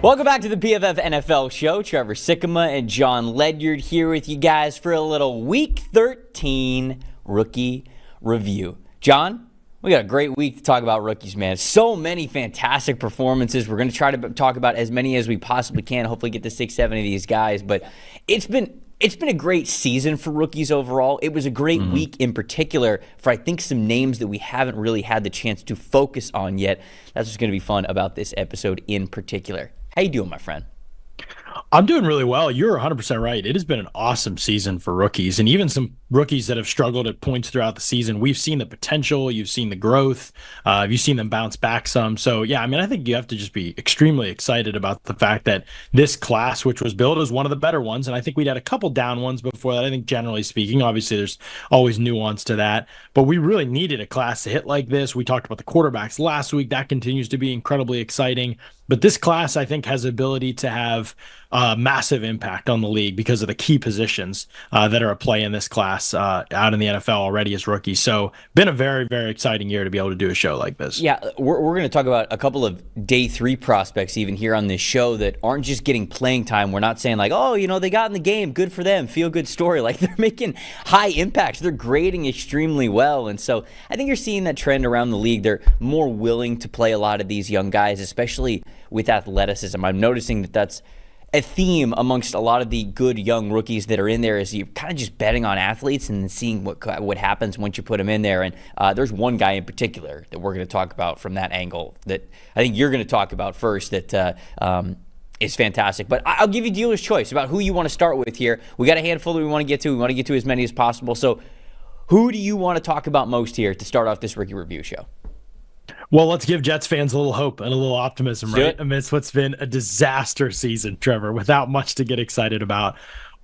Welcome back to the PFF NFL show. Trevor, Sikkema, and Jn Ledyard here with you guys for a little Week 13 rookie review. John, we got a great week to talk about rookies, man. So many fantastic performances. We're going to try to talk about as many as we possibly can. Hopefully get to 6-7 of these guys. But it's been a great season for rookies overall. It was a great week in particular for, I think, some names that we haven't really had the chance to focus on yet. That's what's going to be fun about this episode in particular. How you doing, my friend? I'm doing really well. You're 100% right. It has been an awesome season for rookies, and even some rookies that have struggled at points throughout the season. We've seen the potential. You've seen the growth. You've seen them bounce back some. So, yeah, I mean, I think you have to just be extremely excited about the fact that this class, which was billed as one of the better ones, and I think we'd had a couple down ones before that, I think generally speaking. Obviously, there's always nuance to that. But we really needed a class to hit like this. We talked about the quarterbacks last week. That continues to be incredibly exciting. But this class, I think, has the ability to have massive impact on the league because of the key positions that are at play in this class out in the NFL already as rookies. So been a very, very exciting year to be able to do a show like this. Yeah, we're going to talk about a couple of day 3 prospects even here on this show that aren't just getting playing time. We're not saying like, oh, you know, they got in the game, good for them, feel good story. Like, they're making high impacts. They're grading extremely well. And so I think you're seeing that trend around the league. They're more willing to play a lot of these young guys, especially with athleticism. I'm noticing that that's a theme amongst a lot of the good young rookies that are in there, is you're kind of just betting on athletes and seeing what happens once you put them in there. And there's one guy in particular that we're going to talk about from that angle that I think you're going to talk about first that is fantastic. But I'll give you dealer's choice about who you want to start with here. We got a handful that we want to get to. We want to get to as many as possible. So who do you want to talk about most here to start off this rookie review show? Well, let's give Jets fans a little hope and a little optimism, right? Amidst what's been a disaster season, Trevor, without much to get excited about.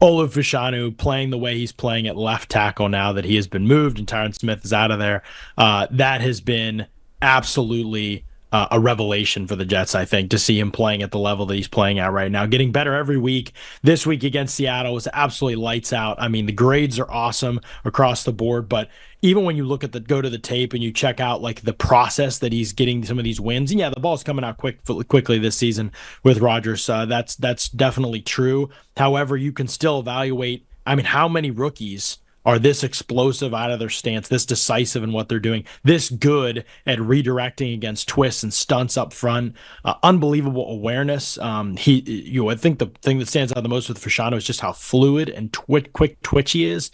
Olu Fashanu playing the way he's playing at left tackle now that he has been moved and Tyron Smith is out of there. That has been absolutely a revelation for the Jets, I think, to see him playing at the level that he's playing at right now, getting better every week. This week against Seattle was absolutely lights out. I mean, the grades are awesome across the board, but even when you look at go to the tape and you check out like the process that he's getting some of these wins, and yeah, the ball's coming out quickly this season with Rodgers. That's definitely true. However, you can still evaluate, I mean, how many rookies are this explosive out of their stance, this decisive in what they're doing, this good at redirecting against twists and stunts up front, unbelievable awareness. I think the thing that stands out the most with Fashanu is just how fluid and quick twitch he is.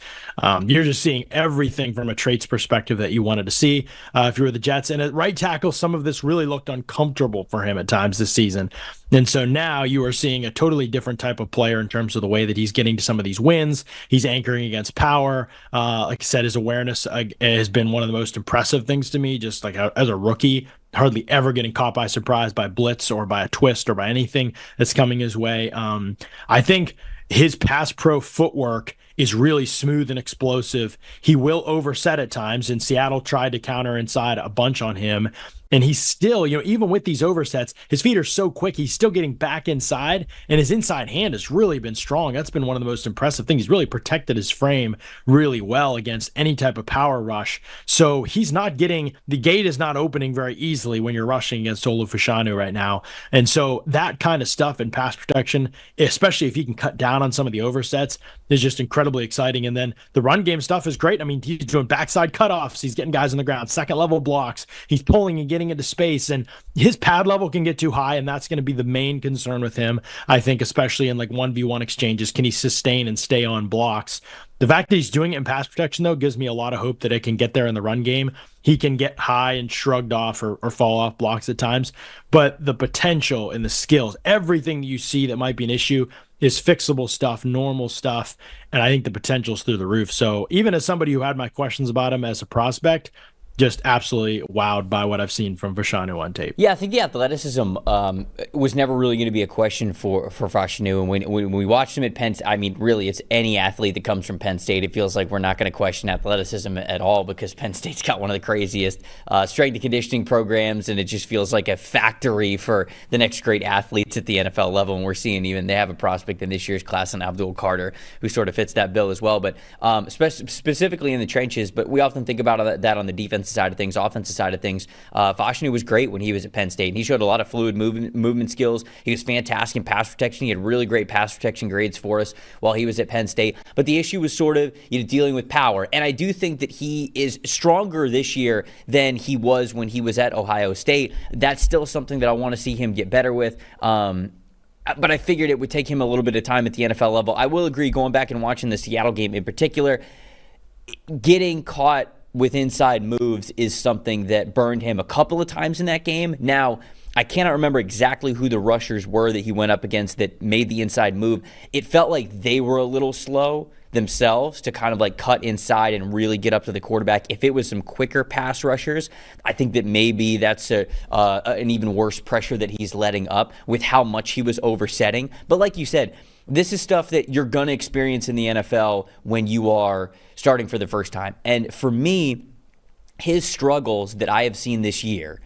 You're just seeing everything from a traits perspective that you wanted to see if you were the Jets. And at right tackle, some of this really looked uncomfortable for him at times this season. And so now you are seeing a totally different type of player in terms of the way that he's getting to some of these wins. He's anchoring against power. Like I said, his awareness has been one of the most impressive things to me, just like as a rookie, hardly ever getting caught by surprise by blitz or by a twist or by anything that's coming his way. I think his pass pro footwork is really smooth and explosive. He will overset at times, and Seattle tried to counter inside a bunch on him. And he's still, even with these oversets, his feet are so quick, he's still getting back inside, and his inside hand has really been strong. That's been one of the most impressive things. He's really protected his frame really well against any type of power rush. So he's not the gate is not opening very easily when you're rushing against Olu Fashanu right now. And so that kind of stuff in pass protection, especially if he can cut down on some of the oversets, is just incredibly exciting. And then the run game stuff is great. I mean, he's doing backside cutoffs. He's getting guys on the ground, second level blocks. He's pulling and getting into space, and his pad level can get too high, and that's going to be the main concern with him, I think, especially in like 1v1 exchanges. Can he sustain and stay on blocks? The fact that he's doing it in pass protection, though, gives me a lot of hope that it can get there in the run game. He can get high and shrugged off or fall off blocks at times, but the potential and the skills, everything that you see that might be an issue is fixable stuff, normal stuff, and I think the potential's through the roof. So even as somebody who had my questions about him as a prospect, just absolutely wowed by what I've seen from Fashanu on tape. Yeah, I think the athleticism was never really going to be a question for Fashanu. And when we watched him at Penn State, I mean, really, it's any athlete that comes from Penn State. It feels like we're not going to question athleticism at all because Penn State's got one of the craziest strength and conditioning programs, and it just feels like a factory for the next great athletes at the NFL level. And we're seeing even they have a prospect in this year's class in Abdul Carter who sort of fits that bill as well. But specifically in the trenches, but we often think about that on the defensive defensive side of things, offensive side of things. Fashanu was great when he was at Penn State, and he showed a lot of fluid movement skills. He was fantastic in pass protection. He had really great pass protection grades for us while he was at Penn State. But the issue was sort of dealing with power. And I do think that he is stronger this year than he was when he was at Ohio State. That's still something that I want to see him get better with. But I figured it would take him a little bit of time at the NFL level. I will agree, going back and watching the Seattle game in particular, getting caught with inside moves is something that burned him a couple of times in that game. Now, I cannot remember exactly who the rushers were that he went up against that made the inside move. It felt like they were a little slow themselves to kind of like cut inside and really get up to the quarterback. If it was some quicker pass rushers, I think that maybe that's an even worse pressure that he's letting up with how much he was oversetting. But like you said, this is stuff that you're going to experience in the NFL when you are starting for the first time. And for me, his struggles that I have seen this year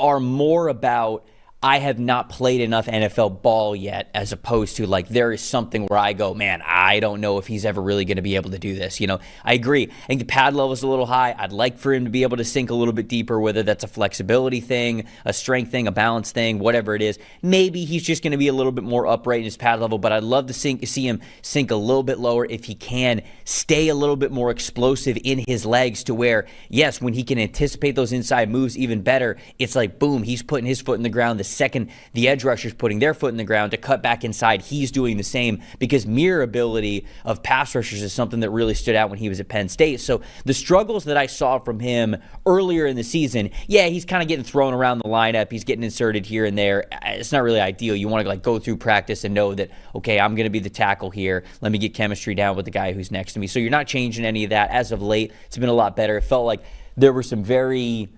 are more about I have not played enough NFL ball yet, as opposed to like there is something where I go, man, I don't know if he's ever really going to be able to do this. I agree. I think the pad level is a little high. I'd like for him to be able to sink a little bit deeper, whether that's a flexibility thing, a strength thing, a balance thing, whatever it is. Maybe he's just going to be a little bit more upright in his pad level, but I'd love to see him sink a little bit lower if he can stay a little bit more explosive in his legs to where, yes, when he can anticipate those inside moves even better, it's like, boom, he's putting his foot in the ground. The second the edge rusher's putting their foot in the ground to cut back inside, he's doing the same, because mirror ability of pass rushers is something that really stood out when he was at Penn State. So the struggles that I saw from him earlier in the season, yeah, he's kind of getting thrown around the lineup. He's getting inserted here and there. It's not really ideal. You want to like go through practice and know that, okay, I'm going to be the tackle here. Let me get chemistry down with the guy who's next to me. So you're not changing any of that. As of late, it's been a lot better. It felt like there were some very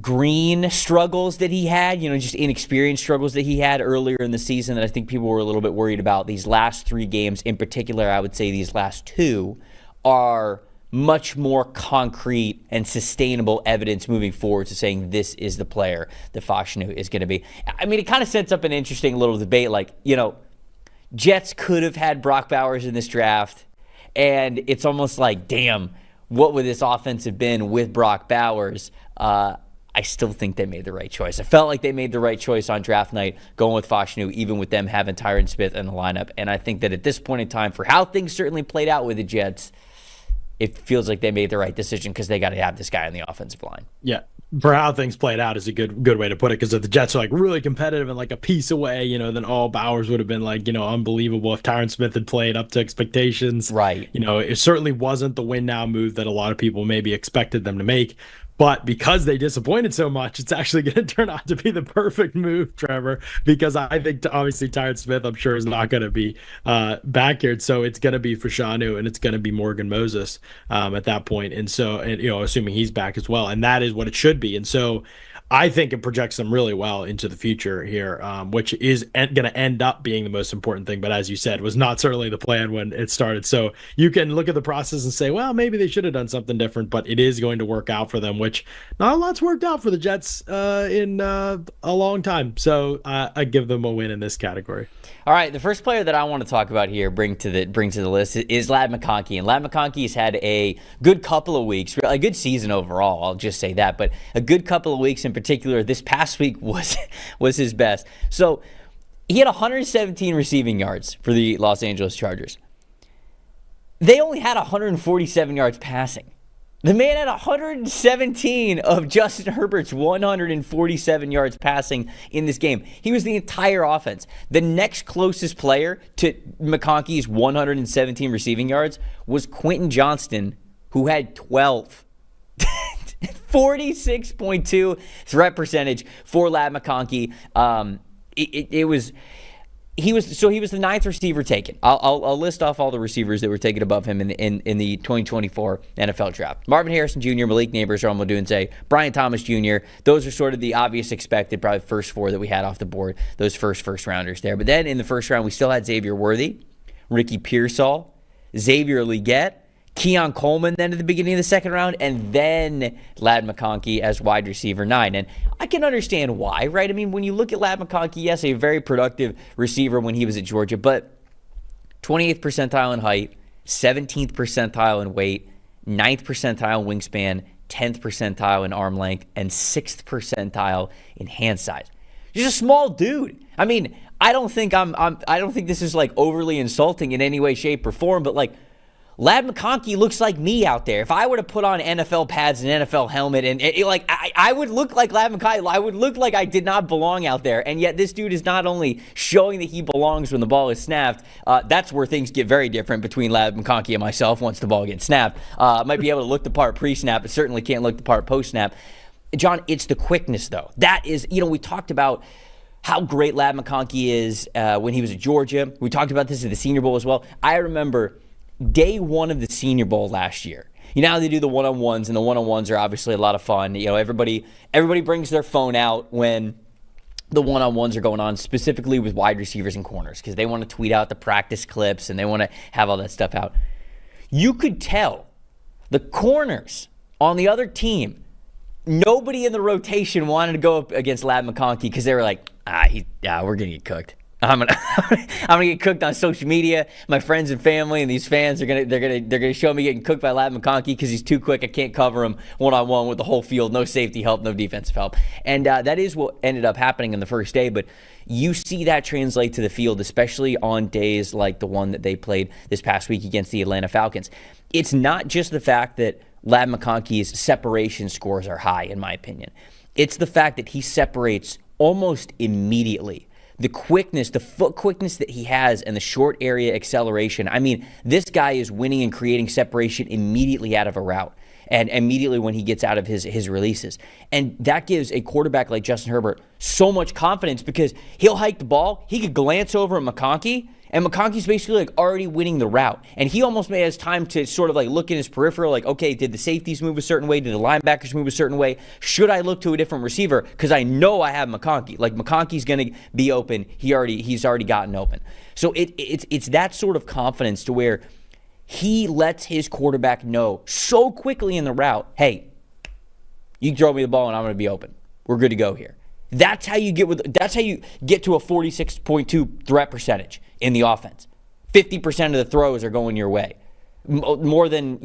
green struggles that he had, just inexperienced struggles that he had earlier in the season that I think people were a little bit worried about. These last 3 games in particular, I would say these last 2 are much more concrete and sustainable evidence moving forward to saying this is the player that Fashanu is going to be. I mean, it kind of sets up an interesting little debate. Like, Jets could have had Brock Bowers in this draft, and it's almost like, damn, what would this offense have been with Brock Bowers? I still think they made the right choice. I felt like they made the right choice on draft night going with Fashanu, even with them having Tyron Smith in the lineup. And I think that at this point in time, for how things certainly played out with the Jets, it feels like they made the right decision because they got to have this guy on the offensive line. Yeah. For how things played out is a good way to put it, because if the Jets are like really competitive and like a piece away, then Bowers would have been like, unbelievable if Tyron Smith had played up to expectations. Right. It certainly wasn't the win now move that a lot of people maybe expected them to make. But because they disappointed so much, it's actually going to turn out to be the perfect move, Trevor, because I think obviously Tyron Smith, I'm sure, is not going to be back here. So it's going to be Fashanu and it's going to be Morgan Moses at that point. And so, assuming he's back as well. And that is what it should be. And so I think it projects them really well into the future here, which is going to end up being the most important thing. But as you said, was not certainly the plan when it started. So you can look at the process and say, well, maybe they should have done something different, but it is going to work out for them, which not a lot's worked out for the Jets in a long time. So I give them a win in this category. All right, the first player that I want to talk about here, bring to the list, is Ladd McConkey. And Ladd McConkey has had a good couple of weeks, a good season overall, I'll just say that, but a good couple of weeks in particular. This past week was his best. So he had 117 receiving yards for the Los Angeles Chargers. They only had 147 yards passing. The man had 117 of Justin Herbert's 147 yards passing in this game. He was the entire offense. The next closest player to McConkey's 117 receiving yards was Quentin Johnston, who had 12. 46.2 threat percentage for Ladd McConkey. He was the 9th receiver taken. I'll list off all the receivers that were taken above him in the 2024 NFL draft. Marvin Harrison Jr., Malik Neighbors, Rome Odunze, Brian Thomas Jr. Those are sort of the obvious expected, probably first 4 that we had off the board, those first rounders there. But then in the first round, we still had Xavier Worthy, Ricky Pearsall, Xavier Legette, Keon Coleman then at the beginning of the second round, and then Ladd McConkey as wide receiver 9. And I can understand why, right? I mean, when you look at Ladd McConkey, yes, a very productive receiver when he was at Georgia, but 28th percentile in height, 17th percentile in weight, 9th percentile wingspan, 10th percentile in arm length, and 6th percentile in hand size. He's a small dude. I mean, I don't think this is like overly insulting in any way, shape, or form, but like Ladd McConkey looks like me out there. If I were to put on NFL pads and NFL helmet, and I would look like Ladd McConkey. I would look like I did not belong out there. And yet this dude is not only showing that he belongs when the ball is snapped. That's where things get very different between Ladd McConkey and myself once the ball gets snapped. Might be able to look the part pre-snap, but certainly can't look the part post-snap. John, it's the quickness, though. That is, we talked about how great Ladd McConkey is when he was at Georgia. We talked about this at the Senior Bowl as well. I remember day one of the Senior Bowl last year. You know how they do the one-on-ones, and the one-on-ones are obviously a lot of fun. Everybody brings their phone out when the one-on-ones are going on, specifically with wide receivers and corners, because they want to tweet out the practice clips and they want to have all that stuff out. You could tell the corners on the other team, nobody in the rotation wanted to go up against Ladd McConkey because they were like, we're gonna get cooked. I'm gonna get cooked on social media. My friends and family and these fans are gonna show me getting cooked by Ladd McConkey because he's too quick. I can't cover him one-on-one with the whole field. No safety help, no defensive help. And that is what ended up happening in the first day. But you see that translate to the field, especially on days like the one that they played this past week against the Atlanta Falcons. It's not just the fact that Ladd McConkey's separation scores are high, in my opinion. It's the fact that he separates almost immediately. The quickness, the foot quickness that he has, and the short area acceleration. I mean, this guy is winning and creating separation immediately out of a route and immediately when he gets out of his releases. And that gives a quarterback like Justin Herbert so much confidence because he'll hike the ball. He could glance over at McConkey, and McConkey's basically like already winning the route. And he almost has time to sort of like look in his peripheral, like, okay, did the safeties move a certain way? Did the linebackers move a certain way? Should I look to a different receiver? Because I know I have McConkey. Like, McConkey's going to be open. He's already gotten open. So it's that sort of confidence to where he lets his quarterback know so quickly in the route, hey, you throw me the ball and I'm going to be open. We're good to go here. That's how you get to a 46.2 threat percentage in the offense. 50% of the throws are going your way. More than,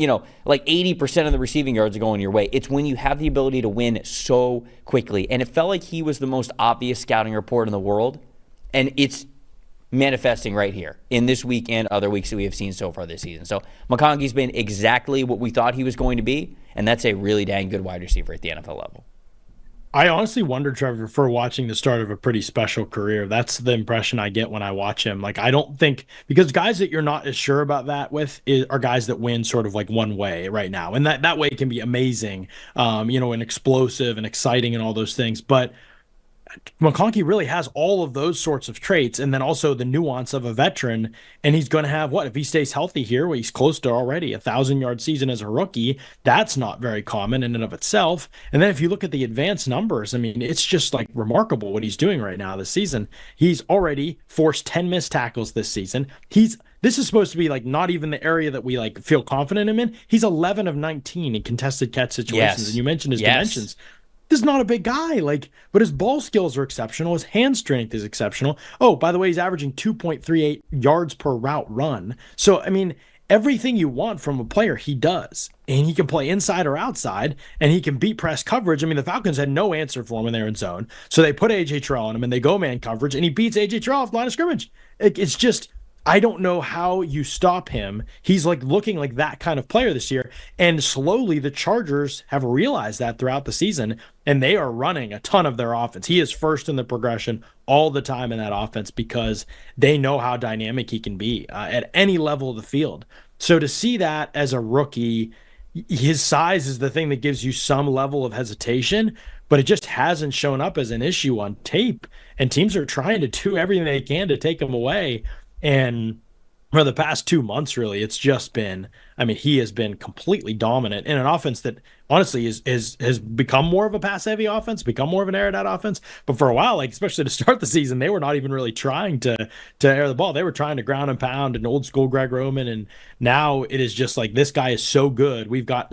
like 80% of the receiving yards are going your way. It's when you have the ability to win so quickly. And it felt like he was the most obvious scouting report in the world. And it's manifesting right here in this week and other weeks that we have seen so far this season. So McConkey's been exactly what we thought he was going to be. And that's a really dang good wide receiver at the NFL level. I honestly wonder, Trevor, for watching the start of a pretty special career. That's the impression I get when I watch him. Like, I don't think, because guys that you're not as sure about that with are guys that win sort of like one way right now. And that way can be amazing, and explosive and exciting and all those things. But McConkey really has all of those sorts of traits, and then also the nuance of a veteran. And he's going to have if he stays healthy here, he's close to already 1,000-yard season as a rookie. That's not very common in and of itself. And then if you look at the advanced numbers, I mean, it's just like remarkable what he's doing right now this season. He's already forced 10 missed tackles this season. This is supposed to be like not even the area that we like feel confident in. He's 11 of 19 in contested catch situations. Yes. And you mentioned his dimensions. This is not a big guy, but his ball skills are exceptional. His hand strength is exceptional. Oh, by the way, he's averaging 2.38 yards per route run. So, I mean, everything you want from a player, he does. And he can play inside or outside, and he can beat press coverage. I mean, the Falcons had no answer for him when they were in zone. So they put A.J. Terrell on him, and they go man coverage, and he beats A.J. Terrell off the line of scrimmage. It's just, I don't know how you stop him. He's like looking like that kind of player this year. And slowly the Chargers have realized that throughout the season, and they are running a ton of their offense. He is first in the progression all the time in that offense because they know how dynamic he can be at any level of the field. So to see that as a rookie, his size is the thing that gives you some level of hesitation, but it just hasn't shown up as an issue on tape. And teams are trying to do everything they can to take him away. And for the past 2 months, really, it's just been, he has been completely dominant in an offense that honestly has become more of a pass-heavy offense, become more of an air-it-out offense. But for a while, especially to start the season, they were not even really trying to air the ball. They were trying to ground and pound and old school Greg Roman. And now it is just like, this guy is so good. We've got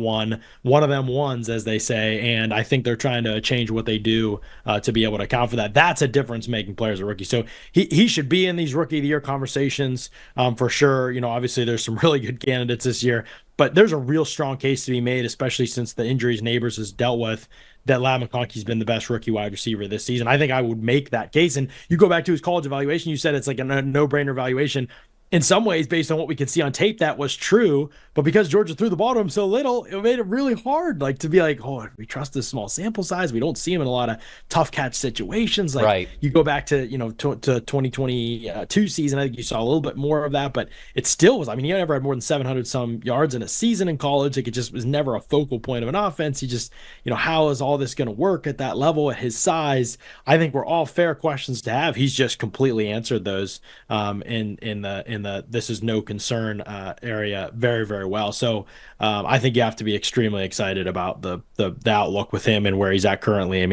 one of them ones, as they say. And I think they're trying to change what they do to be able to account for that. That's a difference-making player as a rookie. So he should be in these Rookie of the Year conversations for sure. Obviously there's some really good candidates candidates this year. But there's a real strong case to be made, especially since the injuries Neighbors has dealt with, that McConkey's been the best rookie wide receiver this season. I think I would make that case. And you go back to his college evaluation, you said it's like a no-brainer evaluation. In some ways, based on what we could see on tape, that was true. But because Georgia threw the ball to him so little, it made it really hard, like, to be like, oh, we trust this small sample size. We don't see him in a lot of tough catch situations. Like, right. You go back to, to 2022 season, I think you saw a little bit more of that, but it still was, he never had more than 700 some yards in a season in college. Like, it just was never a focal point of an offense. He just, how is all this going to work at that level at his size? I think we're all fair questions to have. He's just completely answered those in the this is no concern area very, very well. So I think you have to be extremely excited about the outlook with him and where he's at currently.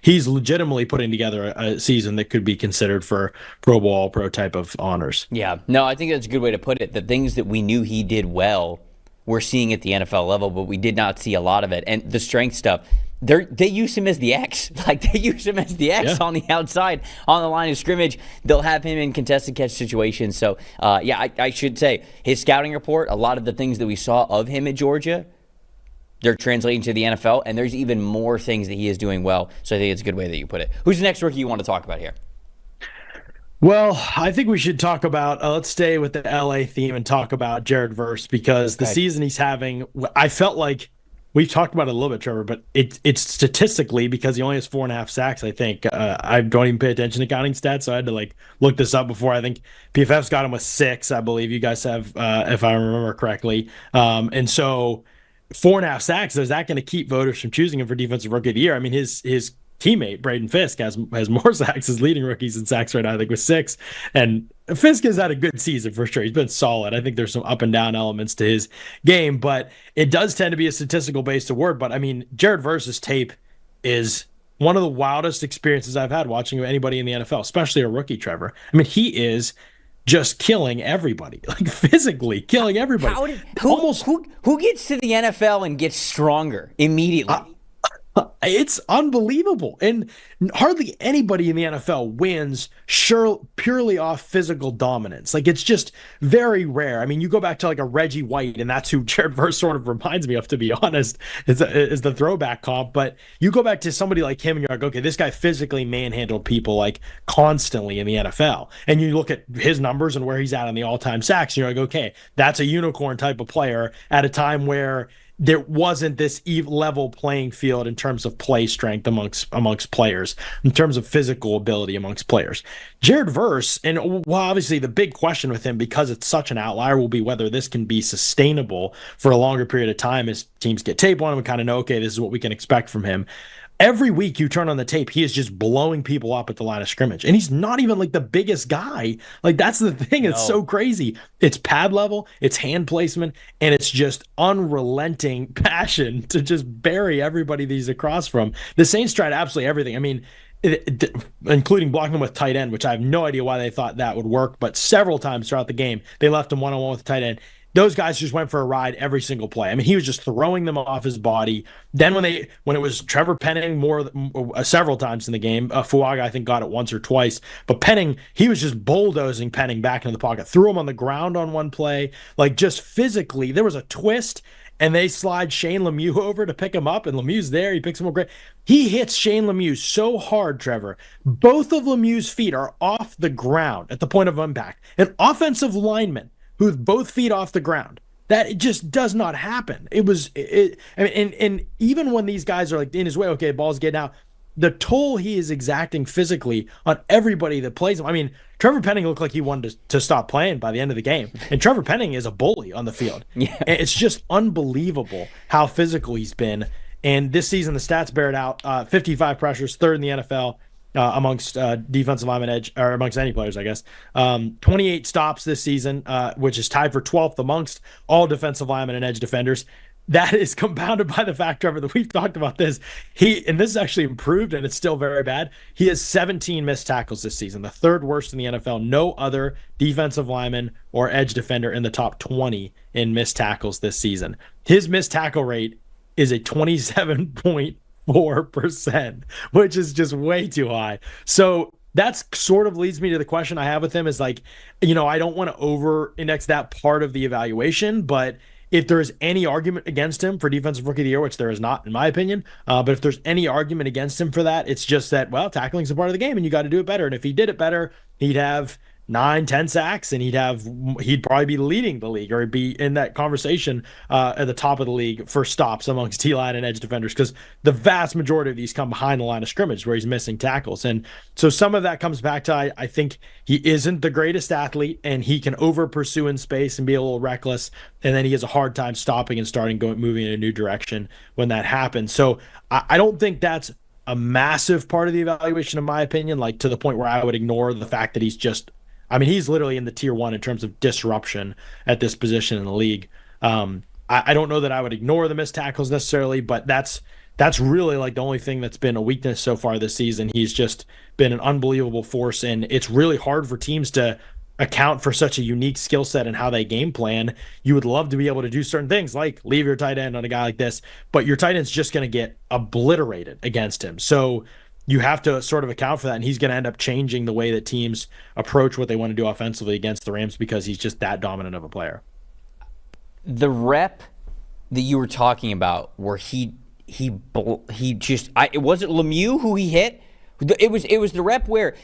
He's legitimately putting together a season that could be considered for Pro Bowl, All-Pro type of honors. Yeah, no, I think that's a good way to put it. The things that we knew he did well, we're seeing at the NFL level, but we did not see a lot of it. And the strength stuff, they use him as the X. Like, they use him as the X on the outside, on the line of scrimmage. They'll have him in contested catch situations. So, I should say, his scouting report, a lot of the things that we saw of him at Georgia, they're translating to the NFL, and there's even more things that he is doing well. So I think it's a good way that you put it. Who's the next rookie you want to talk about here? Well, I think we should talk about, let's stay with the LA theme and talk about Jared Verse, because the season he's having, I felt like, we've talked about it a little bit, Trevor, but it's statistically, because he only has 4.5 sacks, I think. I don't even pay attention to counting stats, so I had to look this up before. I think PFF's got him with 6, I believe. You guys have, if I remember correctly. And so 4.5 sacks, is that going to keep voters from choosing him for Defensive Rookie of the Year? His teammate, Braden Fisk, has more sacks as leading rookies in sacks right now, I think, with 6. And Fisk has had a good season for sure. He's been solid. I think there's some up and down elements to his game, but it does tend to be a statistical based award. But Jared Verse's tape is one of the wildest experiences I've had watching anybody in the NFL, especially a rookie, Trevor. He is just killing everybody, like physically killing everybody. Who gets to the NFL and gets stronger immediately? It's unbelievable. And hardly anybody in the NFL wins purely off physical dominance. It's just very rare. You go back to a Reggie White, and that's who Jared Verse sort of reminds me of, to be honest, is the throwback comp. But you go back to somebody like him, and you're like, okay, this guy physically manhandled people constantly in the NFL. And you look at his numbers and where he's at on the all-time sacks, and you're like, okay, that's a unicorn type of player at a time where there wasn't this level playing field in terms of play strength amongst players, in terms of physical ability amongst players. Jared Verse, and obviously the big question with him, because it's such an outlier, will be whether this can be sustainable for a longer period of time as teams get tape on him and kind of know, okay, this is what we can expect from him. Every week you turn on the tape, he is just blowing people up at the line of scrimmage. And he's not even the biggest guy. That's the thing. It's so crazy. It's pad level, it's hand placement, and it's just unrelenting passion to just bury everybody that he's across from. The Saints tried absolutely everything. Including blocking him with tight end, which I have no idea why they thought that would work. But several times throughout the game, they left him one-on-one with the tight end. Those guys just went for a ride every single play. He was just throwing them off his body. Then when it was Trevor Penning several times in the game, Fuaga I think got it once or twice, but Penning, he was just bulldozing Penning back into the pocket, threw him on the ground on one play, just physically. There was a twist, and they slide Shane Lemieux over to pick him up, and Lemieux's there. He picks him up great. He hits Shane Lemieux so hard, Trevor. Both of Lemieux's feet are off the ground at the point of impact. An offensive lineman with both feet off the ground. That it just does not happen. And even when these guys are in his way, okay, ball's getting out, the toll he is exacting physically on everybody that plays him. Trevor Penning looked like he wanted to stop playing by the end of the game. And Trevor Penning is a bully on the field. Yeah. And it's just unbelievable how physical he's been. And this season, the stats bear it out. 55 pressures, third in the NFL. Amongst defensive linemen edge, or amongst any players, I guess. 28 stops this season, which is tied for 12th amongst all defensive linemen and edge defenders. That is compounded by the fact, Trevor, that we've talked about this. And this is actually improved, and it's still very bad. He has 17 missed tackles this season, the third worst in the NFL. No other defensive lineman or edge defender in the top 20 in missed tackles this season. His missed tackle rate is a 27.4%, which is just way too high. So that's sort of leads me to the question I have with him is like, I don't want to over index that part of the evaluation, but if there is any argument against him for defensive rookie of the year, which there is not in my opinion, but if there's any argument against him for that, it's just that, well, tackling's a part of the game and you got to do it better. And if he did it better, he'd have 9-10 sacks and he'd probably be leading the league or he'd be in that conversation at the top of the league for stops amongst D-line and edge defenders, because the vast majority of these come behind the line of scrimmage where he's missing tackles. And so some of that comes back to I think he isn't the greatest athlete and he can over pursue in space and be a little reckless, and then he has a hard time stopping and moving in a new direction when that happens. So I don't think that's a massive part of the evaluation in my opinion, like to the point where I would ignore the fact that he's literally in the tier 1 in terms of disruption at this position in the league. I don't know that I would ignore the missed tackles necessarily, but that's really like the only thing that's been a weakness so far this season. He's just been an unbelievable force, and it's really hard for teams to account for such a unique skill set and how they game plan. You would love to be able to do certain things like leave your tight end on a guy like this, but your tight end's just going to get obliterated against him. So you have to sort of account for that, and he's going to end up changing the way that teams approach what they want to do offensively against the Rams because he's just that dominant of a player. The rep that you were talking about where it wasn't Lemieux who he hit. It was the rep where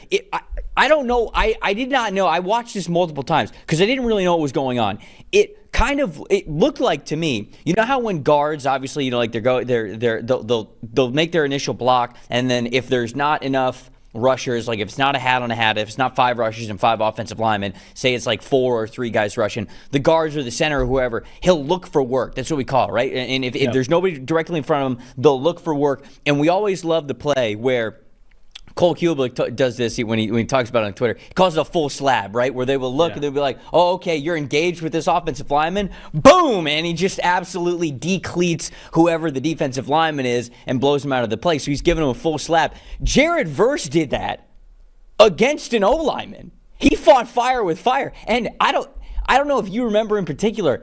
I don't know. I did not know. I watched this multiple times because I didn't really know what was going on. It looked like to me, you know how when guards, obviously, like they'll make their initial block, and then if there's not enough rushers, like if it's not a hat on a hat, if it's not 5 rushers and 5 offensive linemen, say it's like 4 or 3 guys rushing, the guards or the center or whoever, he'll look for work. That's what we call it, right? And if there's nobody directly in front of him, they'll look for work. And we always love the play where Cole Kubelik does this when he talks about it on Twitter. He calls it a full slab, right? Where they will look and they'll be like, oh, okay, you're engaged with this offensive lineman. Boom! And he just absolutely decleats whoever the defensive lineman is and blows him out of the play. So he's giving him a full slab. Jared Verse did that against an O-lineman. He fought fire with fire. And I don't know if you remember in particular,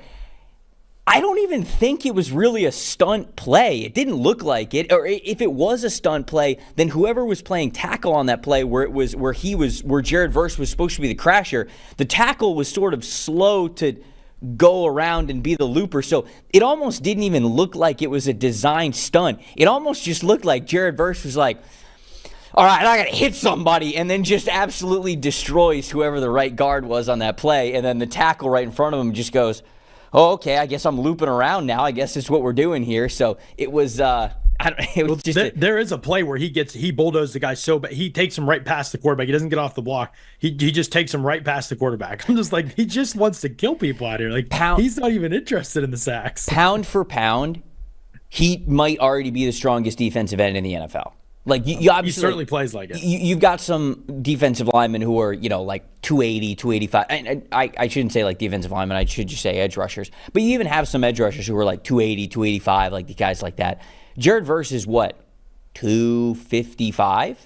I don't even think it was really a stunt play. It didn't look like it. Or if it was a stunt play, then whoever was playing tackle on that play where Jared Verse was supposed to be the crasher, the tackle was sort of slow to go around and be the looper. So it almost didn't even look like it was a designed stunt. It almost just looked like Jared Verse was like, all right, I got to hit somebody, and then just absolutely destroys whoever the right guard was on that play. And then the tackle right in front of him just goes, oh, okay, I guess I'm looping around now. I guess it's what we're doing here. So it was, there is a play where he bulldozed the guy so bad. He takes him right past the quarterback. He doesn't get off the block. He just takes him right past the quarterback. I'm just like, he just wants to kill people out here. Like, he's not even interested in the sacks. Pound for pound, he might already be the strongest defensive end in the NFL. Like you obviously, he certainly plays like it. You've got some defensive linemen who are, like 280, 285. And I shouldn't say like defensive linemen. I should just say edge rushers. But you even have some edge rushers who are like 280, 285, like the guys like that. Jared Verse is what, 255,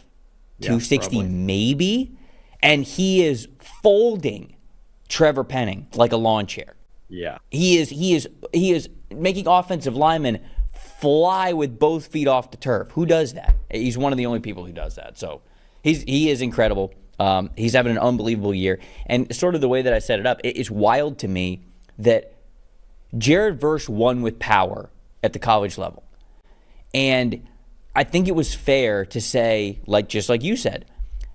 260 maybe, and he is folding Trevor Penning like a lawn chair. Yeah, he is making offensive linemen fly with both feet off the turf. Who does that? He's one of the only people who does that. So he is incredible. He's having an unbelievable year. And sort of the way that I set it up, it's wild to me that Jared Verse won with power at the college level. And I think it was fair to say, just like you said,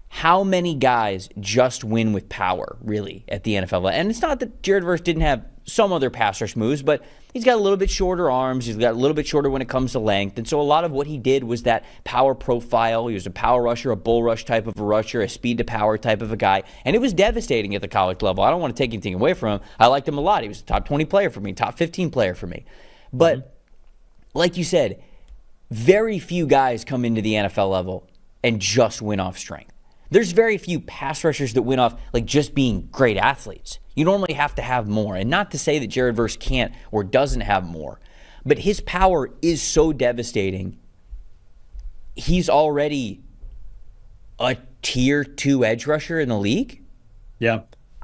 how many guys just win with power, really, at the NFL level? And it's not that Jared Verse didn't have some other pass rush moves, but he's got a little bit shorter arms. He's got a little bit shorter when it comes to length. And so a lot of what he did was that power profile. He was a power rusher, a bull rush type of a rusher, a speed to power type of a guy. And it was devastating at the college level. I don't want to take anything away from him. I liked him a lot. He was a top 20 player for me, top 15 player for me. But like you said, very few guys come into the NFL level and just win off strength. There's very few pass rushers that win off just being great athletes. You normally have to have more. And not to say that Jared Verse can't or doesn't have more, but his power is so devastating. He's already a tier 2 edge rusher in the league. Yeah.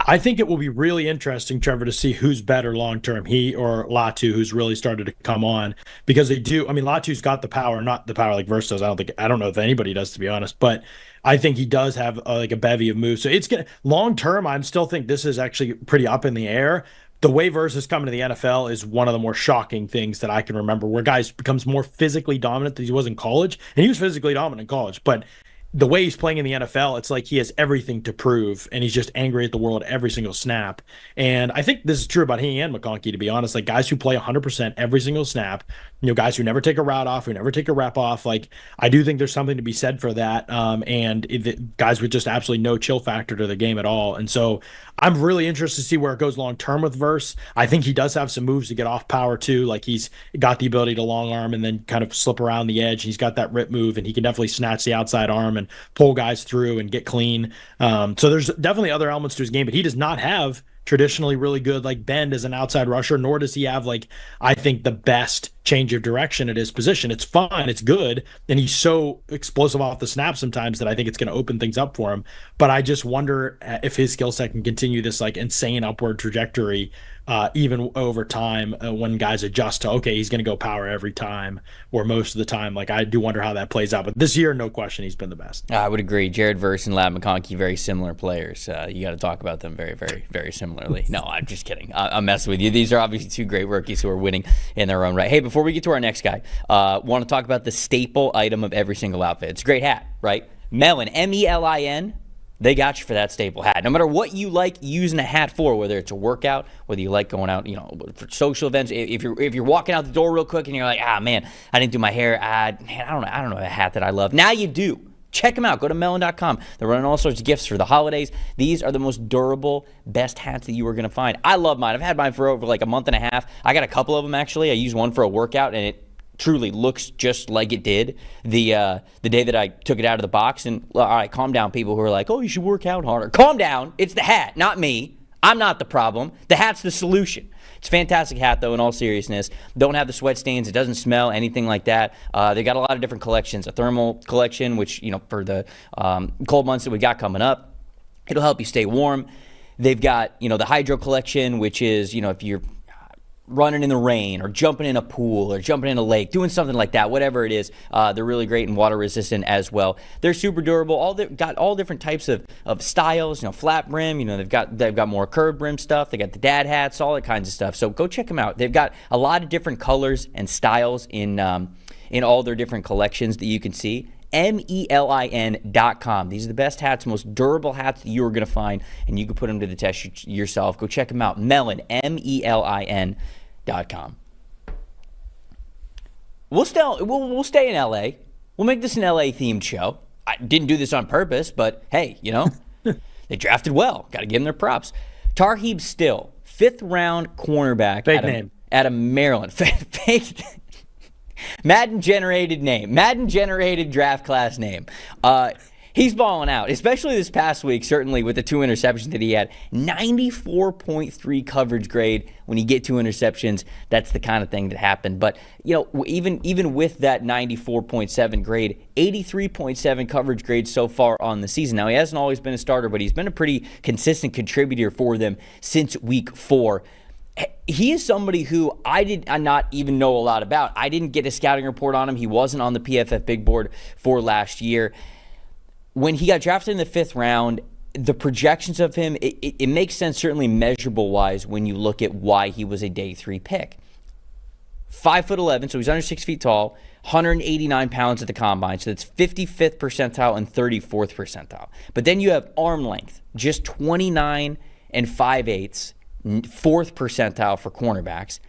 I think it will be really interesting, Trevor, to see who's better long term, he or Latu, who's really started to come on, because they do. I mean, Latu's got the power, not the power like Verse does. I don't know if anybody does, to be honest, but I think he does have like a bevy of moves. So it's gonna long term. I still think this is actually pretty up in the air. The way Verse is coming to the NFL is one of the more shocking things that I can remember, where guys becomes more physically dominant than he was in college, and he was physically dominant in college, but the way he's playing in the NFL, it's like he has everything to prove, and he's just angry at the world every single snap. And I think this is true about he and McConkey, to be honest. Like, guys who play 100% every single snap, guys who never take a route off, who never take a rep off. Like, I do think there's something to be said for that. Guys with just absolutely no chill factor to the game at all. And so I'm really interested to see where it goes long term with Verse. I think he does have some moves to get off power too. Like, he's got the ability to long arm and then kind of slip around the edge. He's got that rip move, and he can definitely snatch the outside arm and pull guys through and get clean. So there's definitely other elements to his game, but he does not have traditionally really good like bend as an outside rusher, nor does he have like, I think, the best change of direction at his position. It's fine, it's good, and he's so explosive off the snap sometimes that I think it's going to open things up for him. But I just wonder if his skill set can continue this like insane upward trajectory even over time when guys adjust to, okay, he's going to go power every time or most of the time. Like, I do wonder how that plays out. But this year, no question, he's been the best. I would agree. Jared Verse and Ladd McConkey, very similar players. You got to talk about them very, very, very similarly. No, I'm just kidding. I'm messing with you. These are obviously two great rookies who are winning in their own right. Hey, before we get to our next guy, want to talk about the staple item of every single outfit. It's a great hat, right? Melon, M-E-L-I-N. They got you for that staple hat. No matter what you like using a hat for, whether it's a workout, whether you like going out, for social events. If you're walking out the door real quick and you're like, man, I didn't do my hair. I don't know a hat that I love. Now you do. Check them out. Go to melon.com. They're running all sorts of gifts for the holidays. These are the most durable, best hats that you are going to find. I love mine. I've had mine for over like a month and a half. I got a couple of them actually. I used one for a workout, and it truly looks just like it did the day that I took it out of the box. And all right, calm down, people who are like, oh, you should work out harder. Calm down. It's the hat, not me. I'm not the problem. The hat's the solution. It's a fantastic hat, though, in all seriousness. Don't have the sweat stains. It doesn't smell, anything like that. They got a lot of different collections. A thermal collection, which, for the cold months that we got coming up, it'll help you stay warm. They've got, the hydro collection, which is, if you're running in the rain or jumping in a pool or jumping in a lake, doing something like that, whatever it is, they're really great and water resistant as well. They're super durable. Got all different types of styles, flat brim, they've got more curved brim stuff. They got the dad hats, all that kinds of stuff. So go check them out. They've got a lot of different colors and styles in all their different collections that you can see. melin.com. These are the best hats, most durable hats that you are going to find, and you can put them to the test yourself. Go check them out. Melon, melin.com. We'll stay in LA. We'll make this an LA themed show. I didn't do this on purpose, but hey, they drafted well. Got to give them their props. Tarheeb Still, 5th round cornerback out of Maryland. Fake Madden-generated name. Madden-generated draft class name. He's balling out, especially this past week, certainly with the 2 interceptions that he had. 94.3 coverage grade. When you get 2 interceptions, that's the kind of thing that happened. But, even with that 94.7 grade, 83.7 coverage grade so far on the season. Now, he hasn't always been a starter, but he's been a pretty consistent contributor for them since week 4. He is somebody who I did not even know a lot about. I didn't get a scouting report on him. He wasn't on the PFF big board for last year. When he got drafted in the 5th round, the projections of him, it makes sense, certainly measurable-wise, when you look at why he was a day 3 pick. 5'11", so he's under 6 feet tall, 189 pounds at the combine, so that's 55th percentile and 34th percentile. But then you have arm length, just 29 and 5/8, 4th percentile for cornerbacks.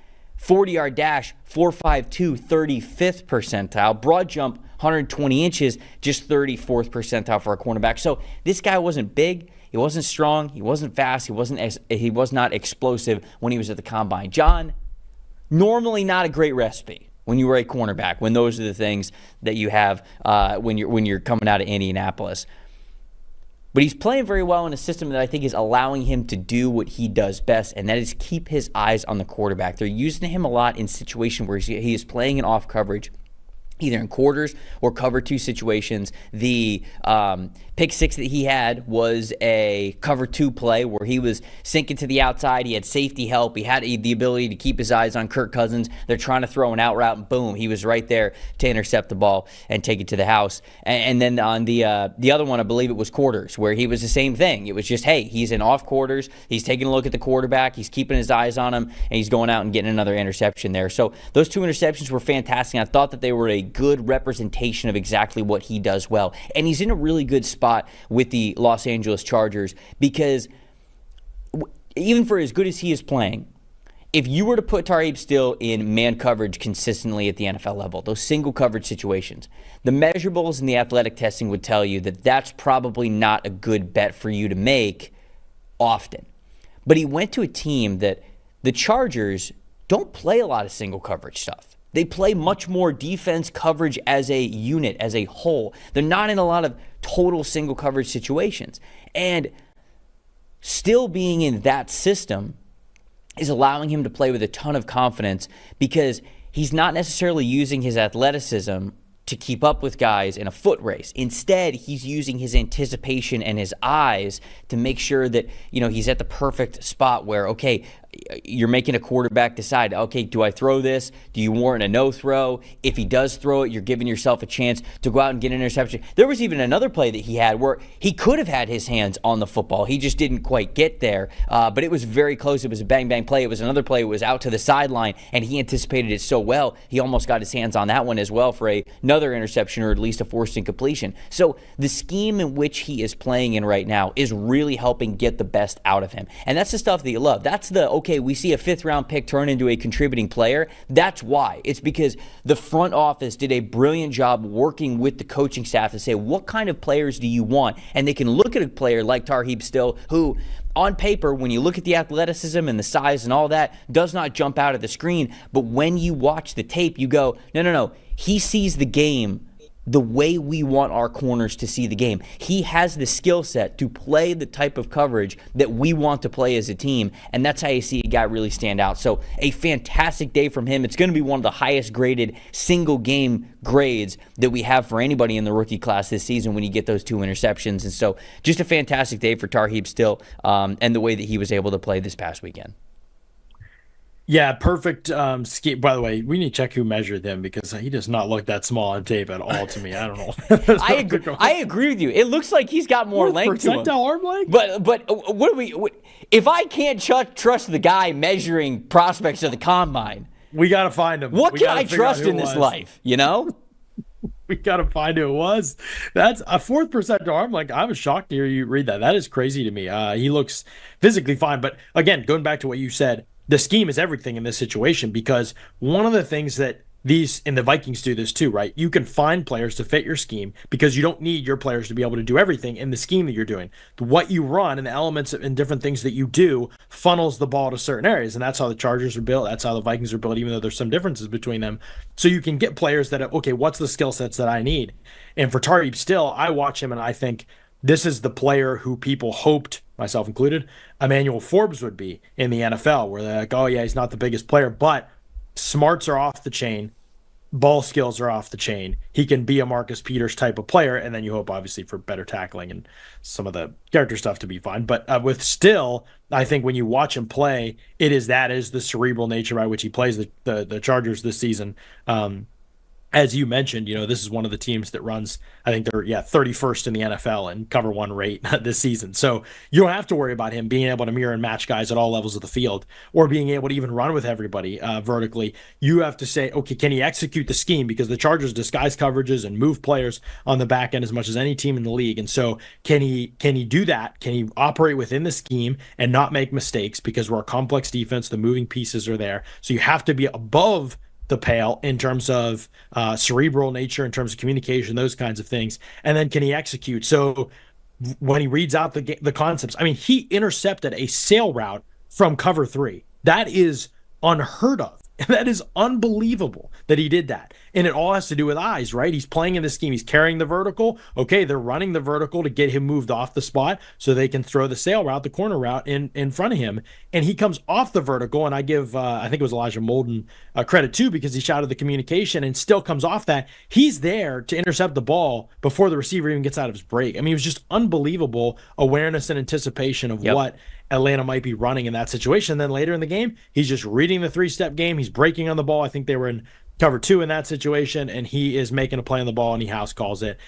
40-yard dash, 4.52, 35th percentile. Broad jump, 120 inches, just 34th percentile for a cornerback. So this guy wasn't big, he wasn't strong, he wasn't fast, he was not explosive when he was at the combine. John, normally not a great recipe when you were a cornerback, when those are the things that you have when you're coming out of Indianapolis. But he's playing very well in a system that I think is allowing him to do what he does best, and that is keep his eyes on the quarterback. They're using him a lot in situations where he is playing in off coverage, either in quarters or cover 2 situations. The pick 6 that he had was a cover 2 play where he was sinking to the outside. He had safety help. He had the ability to keep his eyes on Kirk Cousins. They're trying to throw an out route, and boom, he was right there to intercept the ball and take it to the house. And then on the other one, I believe it was quarters, where he was the same thing. It was just, hey, he's in off quarters. He's taking a look at the quarterback. He's keeping his eyes on him, and he's going out and getting another interception there. So those 2 interceptions were fantastic. I thought that they were a good representation of exactly what he does well. And he's in a really good spot with the Los Angeles Chargers, because even for as good as he is playing, if you were to put Tarheeb Still in man coverage consistently at the NFL level, those single coverage situations, the measurables and the athletic testing would tell you that that's probably not a good bet for you to make often. But he went to a team that the Chargers don't play a lot of single coverage stuff. They play much more defense coverage as a unit, as a whole. They're not in a lot of total single coverage situations. And still being in that system is allowing him to play with a ton of confidence, because he's not necessarily using his athleticism to keep up with guys in a foot race. Instead, he's using his anticipation and his eyes to make sure that, he's at the perfect spot where, okay, you're making a quarterback decide, okay, do I throw this? Do you warrant a no throw? If he does throw it, you're giving yourself a chance to go out and get an interception. There was even another play that he had where he could have had his hands on the football. He just didn't quite get there, but it was very close. It was a bang-bang play. It was another play. It was out to the sideline, and he anticipated it so well, he almost got his hands on that one as well for another interception, or at least a forced incompletion. So the scheme in which he is playing in right now is really helping get the best out of him. And that's the stuff that you love. That's the, okay, we see a 5th-round pick turn into a contributing player. That's why. It's because the front office did a brilliant job working with the coaching staff to say, what kind of players do you want? And they can look at a player like Tarheeb Still, who on paper, when you look at the athleticism and the size and all that, does not jump out of the screen. But when you watch the tape, you go, no. He sees the game the way we want our corners to see the game. He has the skill set to play the type of coverage that we want to play as a team, and that's how you see a guy really stand out. So a fantastic day from him. It's going to be one of the highest graded single game grades that we have for anybody in the rookie class this season when you get those 2 interceptions. And so just a fantastic day for Tarheeb Still, and the way that he was able to play this past weekend. Yeah, perfect scheme. By the way, we need to check who measured him, because he does not look that small on tape at all to me. I don't know. I agree with you. It looks like he's got more length to him. Percentile arm length? But what do we? If I can't trust the guy measuring prospects of the combine, we got to find him. What can I trust in this life? We got to find who it was. That's a 4th percentile arm. Like, I was shocked to hear you read that. That is crazy to me. He looks physically fine. But again, going back to what you said, the scheme is everything in this situation, because one of the things that the Vikings do this too, right? You can find players to fit your scheme, because you don't need your players to be able to do everything in the scheme that you're doing. What you run and the elements and different things that you do funnels the ball to certain areas. And that's how the Chargers are built. That's how the Vikings are built, even though there's some differences between them. So you can get players that, okay, what's the skill sets that I need? And for Tarheeb Still, I watch him and I think, this is the player who people hoped, myself included, Emmanuel Forbes would be in the NFL, where they're like, oh yeah, he's not the biggest player, but smarts are off the chain, ball skills are off the chain. He can be a Marcus Peters type of player, and then you hope, obviously, for better tackling and some of the character stuff to be fine. But with Still, I think when you watch him play, is the cerebral nature by which he plays the Chargers this season. As you mentioned, this is one of the teams that runs, I think they're 31st in the NFL in cover 1 rate this season. So you don't have to worry about him being able to mirror and match guys at all levels of the field, or being able to even run with everybody vertically. You have to say, okay, can he execute the scheme? Because the Chargers disguise coverages and move players on the back end as much as any team in the league. And so can he do that? Can he operate within the scheme and not make mistakes? Because we're a complex defense, the moving pieces are there. So you have to be above the pale in terms of cerebral nature, in terms of communication, those kinds of things. And then can he execute? So when he reads out the concepts, I mean, he intercepted a sail route from cover 3. That is unheard of And that is unbelievable that he did that. And it all has to do with eyes, right? He's playing in this scheme. He's carrying the vertical. Okay, they're running the vertical to get him moved off the spot so they can throw the sail route, the corner route in front of him. And he comes off the vertical, and I give, I think it was Elijah Molden credit too, because he shouted the communication and still comes off that. He's there to intercept the ball before the receiver even gets out of his break. I mean, it was just unbelievable awareness and anticipation of what Atlanta might be running in that situation. And then later in the game, he's just reading the three-step game. He's breaking on the ball. I think they were in cover 2 in that situation, and he is making a play on the ball, and he house calls it.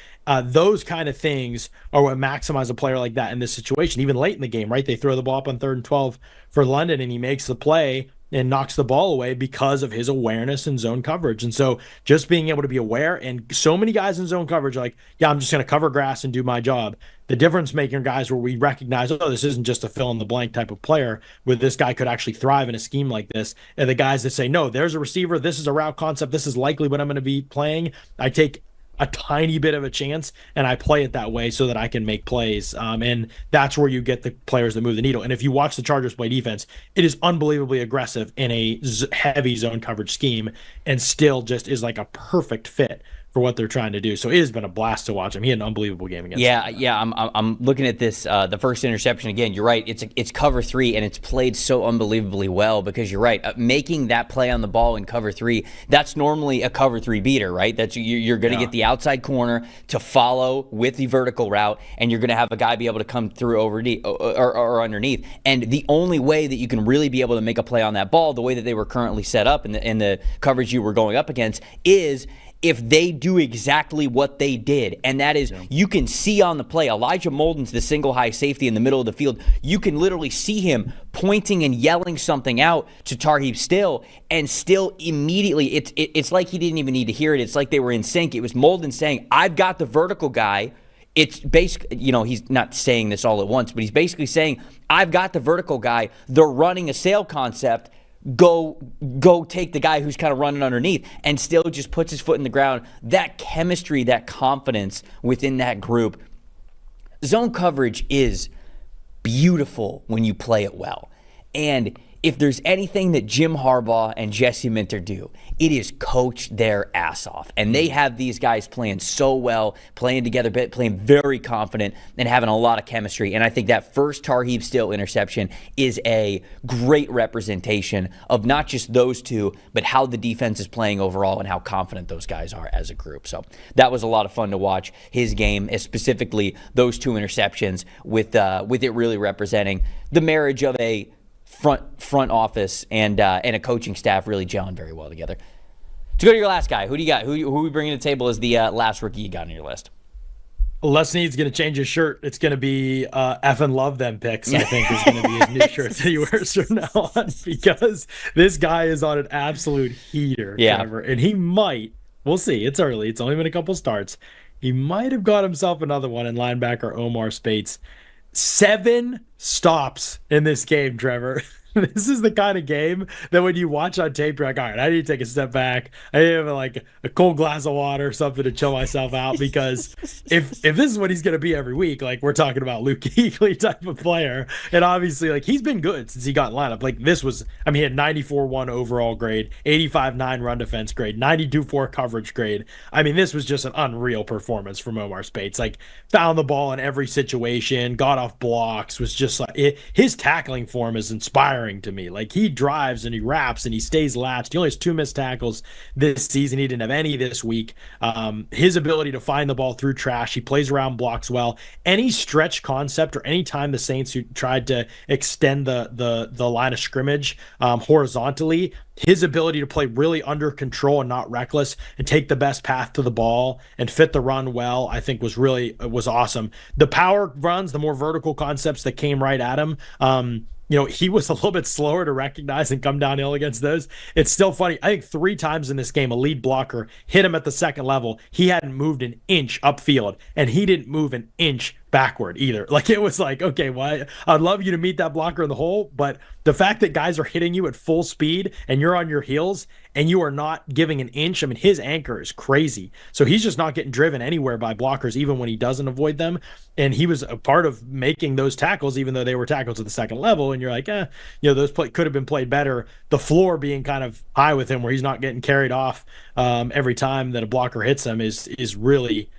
Those kind of things are what maximize a player like that in this situation, even late in the game, right? They throw the ball up on 3rd and 12 for London, and he makes the play and knocks the ball away because of his awareness and zone coverage. And so just being able to be aware, and so many guys in zone coverage are like, yeah, I'm just going to cover grass and do my job. The difference making guys where we recognize, oh, this isn't just a fill in the blank type of player, where this guy could actually thrive in a scheme like this. And the guys that say, no, there's a receiver, this is a route concept, this is likely what I'm going to be playing. I take a tiny bit of a chance and I play it that way so that I can make plays. And that's where you get the players that move the needle. And if you watch the Chargers play defense, it is unbelievably aggressive in a heavy zone coverage scheme, and still just is like a perfect fit for what they're trying to do. So it has been a blast to watch him. He had an unbelievable game against them. Yeah. I'm looking at this, the first interception again. You're right. It's cover 3, and it's played so unbelievably well, because you're right. Making that play on the ball in cover 3, that's normally a cover 3 beater, right? That's you're going to get the outside corner to follow with the vertical route, and you're going to have a guy be able to come through over or underneath. And the only way that you can really be able to make a play on that ball, the way that they were currently set up in the coverage you were going up against, is if they do exactly what they did. And that is, you can see on the play, Elijah Molden's the single high safety in the middle of the field. You can literally see him pointing and yelling something out to Tarheeb Still, and Still immediately, it's like he didn't even need to hear it. It's like they were in sync. It was Molden saying, I've got the vertical guy. It's basically, he's not saying this all at once, but he's basically saying, I've got the vertical guy. They're running a sail concept. Go take the guy who's kind of running underneath, and Still just puts his foot in the ground. That chemistry, that confidence within that group. Zone coverage is beautiful when you play it well. And if there's anything that Jim Harbaugh and Jesse Minter do, it is coach their ass off. And they have these guys playing so well, playing together, playing very confident, and having a lot of chemistry. And I think that first Tarheeb Still interception is a great representation of not just those two, but how the defense is playing overall and how confident those guys are as a group. So that was a lot of fun to watch his game, specifically those 2 interceptions, with it really representing the marriage of a front office and a coaching staff really gelling very well together. To go to your last guy, who do you got? Who are we bringing to the table as the last rookie you got on your list? Les Snead's going to change his shirt. It's going to be effing love them picks, I think, is going to be his new shirt that he wears from now on, because this guy is on an absolute heater, Trevor. And he might, we'll see, it's early, it's only been a couple starts, he might have got himself another one in linebacker Omar Speights. 7 stops in this game, Trevor. This is the kind of game that when you watch on tape, you're like, all right, I need to take a step back. I need to have like a cold glass of water or something to chill myself out, because if this is what he's going to be every week, like we're talking about Luke Kuechly type of player, and obviously like he's been good since he got in lineup. Like this was, I mean, he had 94.1 overall grade, 85.9 run defense grade, 92.4 coverage grade. I mean, this was just an unreal performance from Omar Speights. Like found the ball in every situation, got off blocks, was just like his tackling form is inspiring to me. Like he drives and he wraps and he stays latched. He only has 2 missed tackles this season. He didn't have any this week. His ability to find the ball through trash, he plays around blocks well. Any stretch concept, or any time the Saints who tried to extend the line of scrimmage horizontally, his ability to play really under control and not reckless and take the best path to the ball and fit the run well, I think was awesome. The power runs, the more vertical concepts that came right at him, he was a little bit slower to recognize and come downhill against those. It's still funny. I think 3 times in this game, a lead blocker hit him at the second level. He hadn't moved an inch upfield, and he didn't move an inch backward either. Like, it was like, okay, well, I'd love you to meet that blocker in the hole, but the fact that guys are hitting you at full speed and you're on your heels and you are not giving an inch, I mean, his anchor is crazy. So he's just not getting driven anywhere by blockers, even when he doesn't avoid them. And he was a part of making those tackles, even though they were tackles at the second level. And you're like, those could have been played better. The floor being kind of high with him, where he's not getting carried off every time that a blocker hits him, is really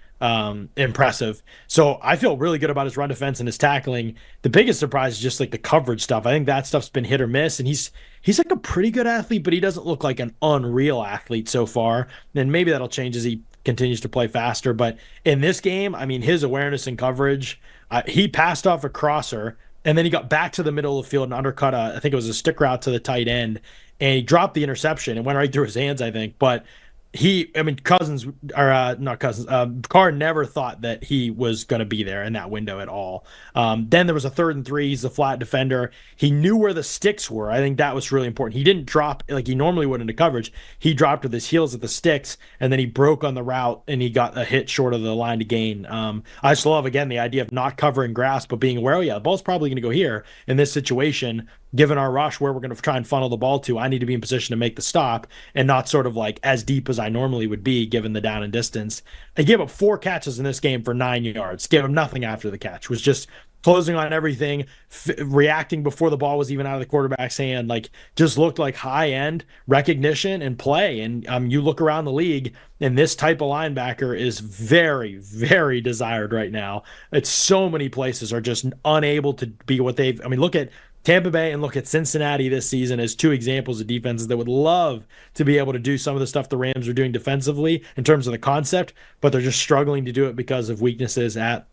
impressive. So I feel really good about his run defense and his tackling. The biggest surprise is just like the coverage stuff. I think that stuff's been hit or miss, and he's like a pretty good athlete, but he doesn't look like an unreal athlete so far. And maybe that'll change as he continues to play faster. But in this game, I mean, his awareness and coverage, he passed off a crosser, and then he got back to the middle of the field and undercut I think it was a stick route to the tight end, and he dropped the interception. It went right through his hands, I think. But Carr never thought that he was going to be there in that window at all. Then there was a 3rd and 3. He's a flat defender. He knew where the sticks were. I think that was really important. He didn't drop like he normally would into coverage. He dropped with his heels at the sticks, and then he broke on the route, and he got a hit short of the line to gain. I just love, again, the idea of not covering grass, but being aware, the ball's probably going to go here in this situation. Given our rush, where we're going to try and funnel the ball to, I need to be in position to make the stop and not sort of like as deep as I normally would be given the down and distance. I gave up 4 catches in this game for 9 yards. Gave him nothing after the catch. Was just closing on everything, reacting before the ball was even out of the quarterback's hand. Like, just looked like high-end recognition and play. And you look around the league, and this type of linebacker is very, very desired right now. It's so many places are just unable to be what they've – I mean, look at Tampa Bay and look at Cincinnati this season as 2 examples of defenses that would love to be able to do some of the stuff the Rams are doing defensively in terms of the concept, but they're just struggling to do it because of weaknesses at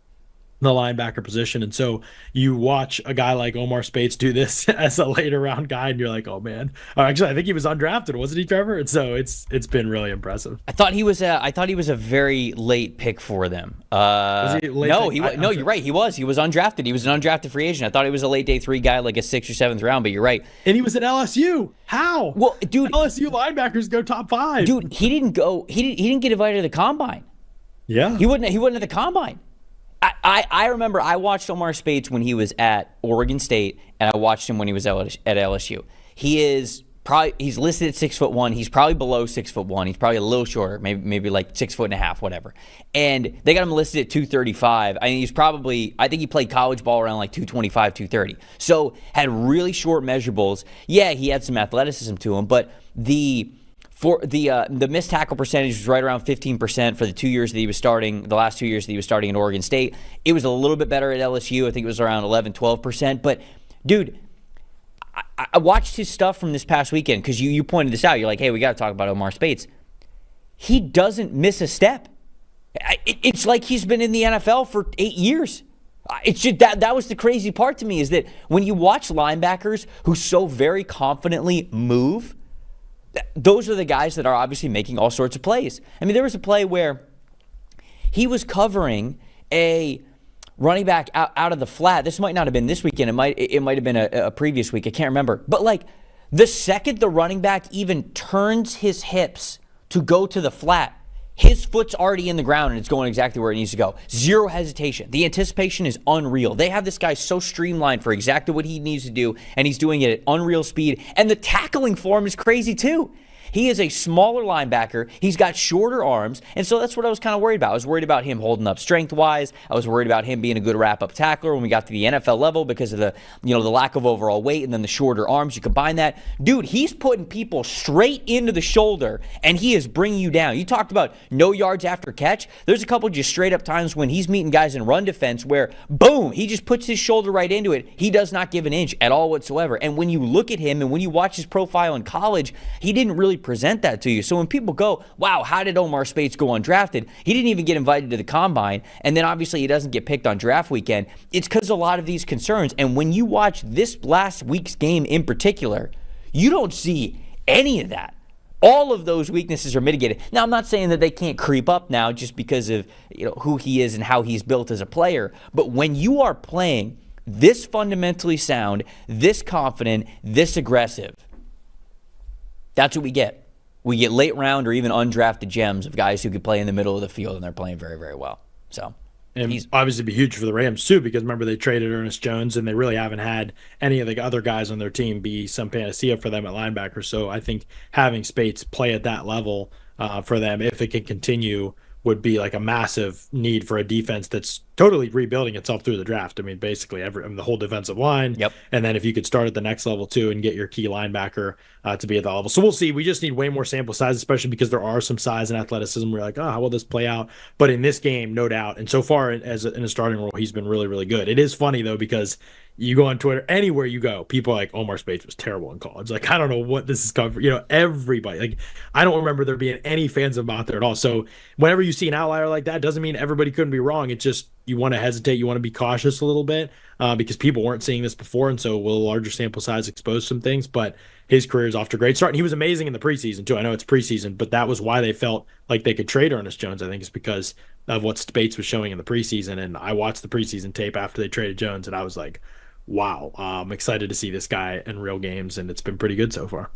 the linebacker position. And so you watch a guy like Omar Speights do this as a later round guy, and you're like, oh man. Actually, I think he was undrafted, wasn't he, Trevor? And so it's been really impressive. I thought he was a very late pick for them. Was he late pick? You're right. He was undrafted. He was an undrafted free agent. I thought he was a late day 3 guy, like a 6th or 7th round, but you're right. And he was at LSU. How? Well, dude, LSU linebackers go top 5. Dude, he didn't get invited to the combine. Yeah. He wasn't at the combine. I remember I watched Omar Speights when he was at Oregon State, and I watched him when he was at LSU. He's listed at 6'1". He's probably below 6'1". He's probably a little shorter, maybe like 6'1.5", whatever. And they got him listed at 235. I think he played college ball around like 225, 230. So had really short measurables. Yeah, he had some athleticism to him, but the missed tackle percentage was right around 15% for the 2 years that he was starting, the last 2 years that he was starting in Oregon State. It was a little bit better at LSU. I think it was around 11, 12%. But, dude, I watched his stuff from this past weekend because you pointed this out. You're like, hey, we got to talk about Omar Speights. He doesn't miss a step. It's like he's been in the NFL for 8 years. It's just that was the crazy part to me, is that when you watch linebackers who so very confidently move, those are the guys that are obviously making all sorts of plays. I mean, there was a play where he was covering a running back out of the flat. This might not have been this weekend. It might have been a previous week. I can't remember. But like the second the running back even turns his hips to go to the flat, his foot's already in the ground and it's going exactly where it needs to go. Zero hesitation. The anticipation is unreal. They have this guy so streamlined for exactly what he needs to do, and he's doing it at unreal speed. And the tackling for him is crazy too. He is a smaller linebacker. He's got shorter arms. And so that's what I was kind of worried about. I was worried about him holding up strength-wise. I was worried about him being a good wrap-up tackler when we got to the NFL level because of the lack of overall weight and then the shorter arms. You combine that. Dude, he's putting people straight into the shoulder, and he is bringing you down. You talked about no yards after catch. There's a couple just straight-up times when he's meeting guys in run defense where, boom, he just puts his shoulder right into it. He does not give an inch at all whatsoever. And when you look at him and when you watch his profile in college, he didn't really present that to you. So when people go, wow, how did Omar Speights go undrafted? He didn't even get invited to the combine, and then obviously he doesn't get picked on draft weekend. It's because of a lot of these concerns. And when you watch this last week's game in particular, you don't see any of that. All of those weaknesses are mitigated. Now, I'm not saying that they can't creep up now just because of who he is and how he's built as a player, but when you are playing this fundamentally sound, this confident, this aggressive, that's what we get. We get late round or even undrafted gems of guys who could play in the middle of the field, and they're playing very, very well. So, And obviously be huge for the Rams too, because remember they traded Ernest Jones and they really haven't had any of the other guys on their team be some panacea for them at linebacker. So I think having Speights play at that level for them, if it can continue, would be like a massive need for a defense that's totally rebuilding itself through the draft. I mean, basically the whole defensive line. Yep. And then if you could start at the next level too and get your key linebacker to be at that level. So we'll see. We just need way more sample size, especially because there are some size and athleticism. We're like, oh, how will this play out? But in this game, no doubt. And so far in a starting role, he's been really, really good. It is funny though, because you go on Twitter, anywhere you go, people are like, Omar Speights was terrible in college. Like, I don't know what this is covering. Everybody. Like, I don't remember there being any fans of him out there at all. So whenever you see an outlier like that, doesn't mean everybody couldn't be wrong. It's just you want to hesitate. You want to be cautious a little bit because people weren't seeing this before. And so will a larger sample size expose some things? But his career is off to a great start. And he was amazing in the preseason, too. I know it's preseason, but that was why they felt like they could trade Ernest Jones, I think, is because of what Speights was showing in the preseason. And I watched the preseason tape after they traded Jones, and I was like, wow, I'm excited to see this guy in real games, and it's been pretty good so far.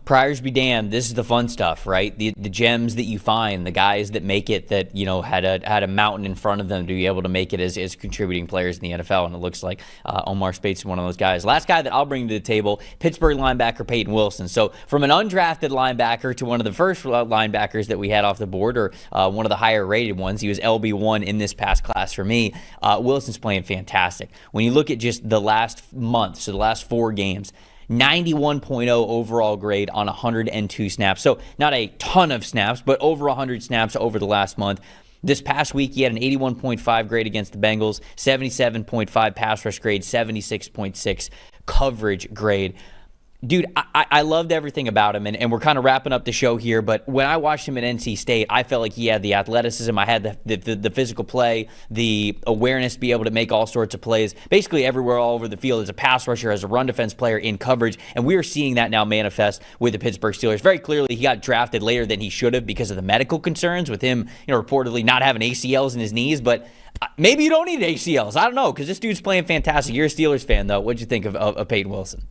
Priors be damned. This is the fun stuff, right? The gems that you find, the guys that make it, that had a mountain in front of them to be able to make it as contributing players in the NFL, and it looks like Omar Speights is one of those guys. Last guy that I'll bring to the table, Pittsburgh linebacker Peyton Wilson. So from an undrafted linebacker to one of the first linebackers that we had off the board, or one of the higher rated ones, he was LB1 in this past class for me. Wilson's playing fantastic. When you look at just the last month, so the last 4 games, 91.0 overall grade on 102 snaps. So not a ton of snaps, but over 100 snaps over the last month. This past week, he had an 81.5 grade against the Bengals, 77.5 pass rush grade, 76.6 coverage grade. Dude, I loved everything about him, and we're kind of wrapping up the show here, but when I watched him at NC State, I felt like he had the athleticism, I had the physical play, the awareness to be able to make all sorts of plays, basically everywhere all over the field as a pass rusher, as a run defense player in coverage, and we are seeing that now manifest with the Pittsburgh Steelers. Very clearly, he got drafted later than he should have because of the medical concerns with him, reportedly not having ACLs in his knees, but maybe you don't need ACLs. I don't know, because this dude's playing fantastic. You're a Steelers fan, though. What'd you think of Peyton Wilson?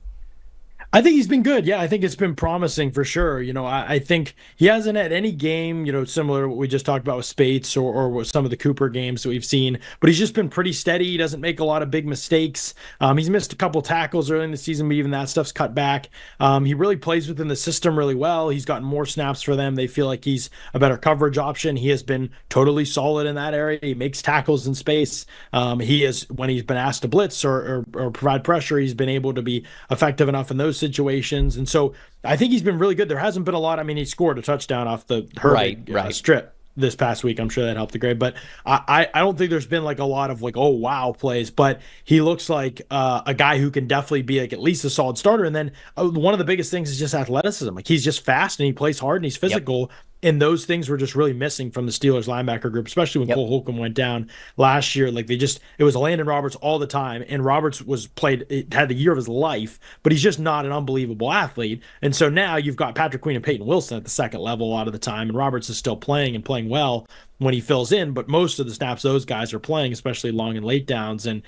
I think he's been good. Yeah, I think it's been promising for sure. I think he hasn't had any game, similar to what we just talked about with Speights or some of the Cooper games that we've seen, but he's just been pretty steady. He doesn't make a lot of big mistakes. He's missed a couple tackles early in the season, but even that stuff's cut back. He really plays within the system really well. He's gotten more snaps for them. They feel like he's a better coverage option. He has been totally solid in that area. He makes tackles in space. He is, when he's been asked to blitz or provide pressure, he's been able to be effective enough in those situations. And so I think he's been really good. There hasn't been a lot. I mean, he scored a touchdown off the Herbig strip this past week. I'm sure that helped the grade, but I don't think there's been like a lot of like, oh wow plays, but he looks like a guy who can definitely be like at least a solid starter. And then one of the biggest things is just athleticism. Like he's just fast and he plays hard and he's physical. Yep. And those things were just really missing from the Steelers linebacker group, especially when Cole Holcomb went down last year. Like it was Landon Roberts all the time, and Roberts had the year of his life, but he's just not an unbelievable athlete. And so now you've got Patrick Queen and Peyton Wilson at the second level a lot of the time, and Roberts is still playing and playing well when he fills in, but most of the snaps those guys are playing, especially long and late downs. And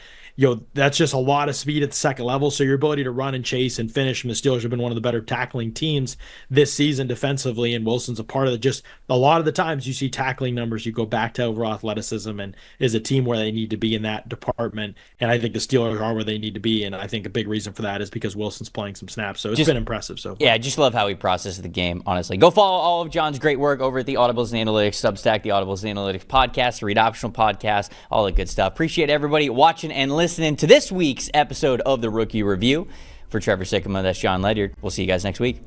that's just a lot of speed at the second level. So your ability to run and chase and finish, and the Steelers have been one of the better tackling teams this season defensively, and Wilson's a part of it. Just a lot of the times you see tackling numbers, you go back to overall athleticism, and is a team where they need to be in that department. And I think the Steelers are where they need to be, and I think a big reason for that is because Wilson's playing some snaps. So it's been impressive so far. Yeah, I just love how he processes the game, honestly. Go follow all of John's great work over at the Audibles and Analytics Substack, the Audibles and Analytics podcast, the Read Optional podcast, all the good stuff. Appreciate everybody watching and listening to this week's episode of the Rookie Review. For Trevor Sikkema, that's Jn Ledyard. We'll see you guys next week.